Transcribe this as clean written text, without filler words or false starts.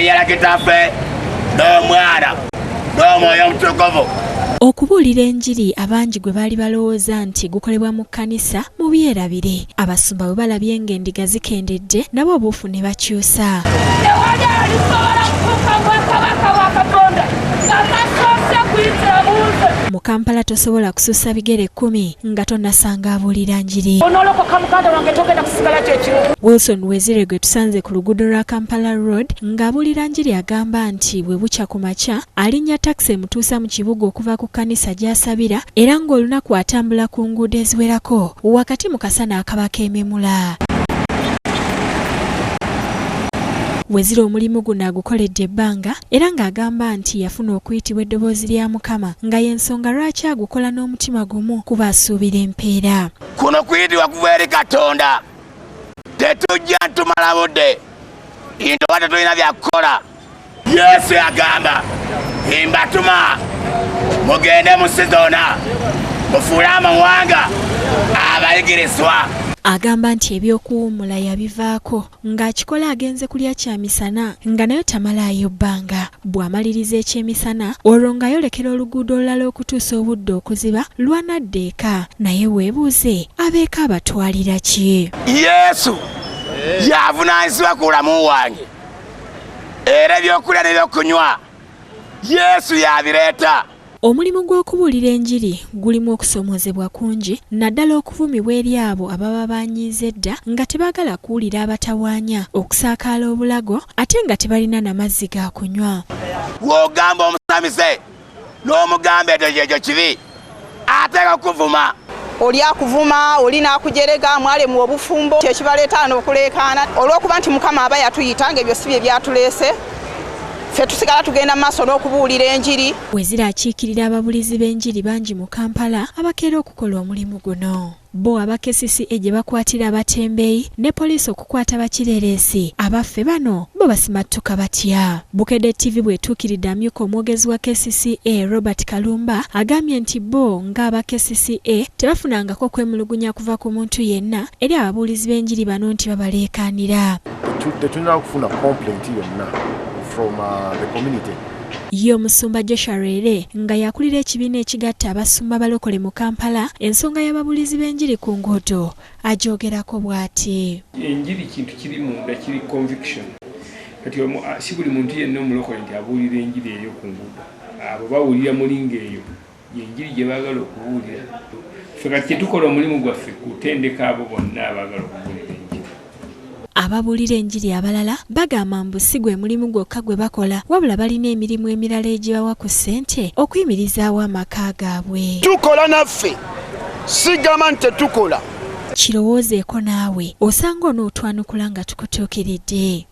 Oyera kitaffe n'omwana n'omwoyo omutukuvu. Okubuulira enjiri abangi gwe baali balowooza nti gukolebwa mu kkanisa mu byerabire. Abasumba bwe balabye ng'endiga zikendedde nabo obuufu ne bakyusa. Mu Kampala tosobola kusussa bigere 10 nga tonnasanga abuulira njiri. Wilson Wezire gwe tusanze ku luguudo lwa Kampala Road ng'abuulira njiri agamba nti bwe bukya ku makya alinnya takisi emutuusa mu kibuga okuva ku kkanisa gy'asabira era ng'olunaku atambula ku nguudo eziwerako wakati mu kasana akaba keememula. Wezire omulimu guno agukoledde ebbanga era ng'agamba nti yafuna okuyitibwa eddoboozi lya Mukama nga y'ensonga lwaki agukola n'omutima gumu kuba asuubira empeera. Kuno kuyitibwa kuva eri Katonda. Tetujja ntumala budde into wate tulina byakukola. Yesu yagamba mbatuma mugende mu sizona mufuule amawanga abayigirizwa. Agamba nti ebyokuwummula yabivaako ng'akikola agenze kulya kyamisana nga nayo tamalaayo bbanga. Bw'amaliriza ekyemisana olwo ng'ayolekera oluguudo olulala okutuusa obudde okuziba lwanadda eka naye weebuuze abeeka abatwalira ki? Yesu yavunaanyizibwa ku bulamu wange era ebyokulya n'ebyokunywa Yesu yabireeta. Omulimu gw'okubuulira enjiri gulimu okusoomozebwa kungi naddala okuvumibwa eri abo ababa banyiiza edda nga tebaagala kuwulira abatawaanya okusaakaala obulago ate nga tebalina na mazzi ga kunywa. W'ogamba omusamise n'omugamba ekyo kibi ateeka okuvuma. Oli akuvuma oli n'akujerega mwalemu obufumbo kyekibaleeta n'okuleekaana olw'okuba nti Mukama aba yatuyita ng'ebyo si bye byatuleese. Ffe tusigala tugenda maaso n'okubuulira enjiri. Wezire akiikirira ababulizi b'enjiri bangi mu Kampala abakeera okukola omulimu guno. Bo aba KCCA gye bakwatira abatembeeyi ne poliisi okukwata bakirereesi abaffe bano bo basimattuka batya. Bukedde TV bw'etuukiridde amyuka omwogezi wa KCCA Robert Kalumba agambye nti bo ng'aba KCCA tebafunangako kwemulugunya kuva ku muntu yenna eri ababuulizi b'enjiri bano nti babaleekaanira. Tetulina kufuna complaint yonna from the community. Ye omusumba Joshua Rere nga yakulira ekibiina ekigatta abasumba balokole mu Kampala ensonga y'ababulizi b'enjiri ku nguudo ajogerako bw'ati. Enjiri kintu kiri munda kiri conviction. Kati si buli muntu yenna omulokole nti abuulira enjiri eyo ku nguudo. Abo bawulira mulinga eyo enjiri gye baagala okubuulira. Ffe kati tukola omulimu gwaffe kutendeka abo bonna abaagala okubuulira enjiri. Ababuulira enjiri abalala bagamba mbu si gwe mulimu gwokka gwe bakola wabula balina emirimu emirala egibawa ku ssente okuyimirizaawo amaka gaabwe. Tukola naffe sigamba nti tetukola. Kirowoozeeko naawe osanga onootwanukula nga tukutuukiridde.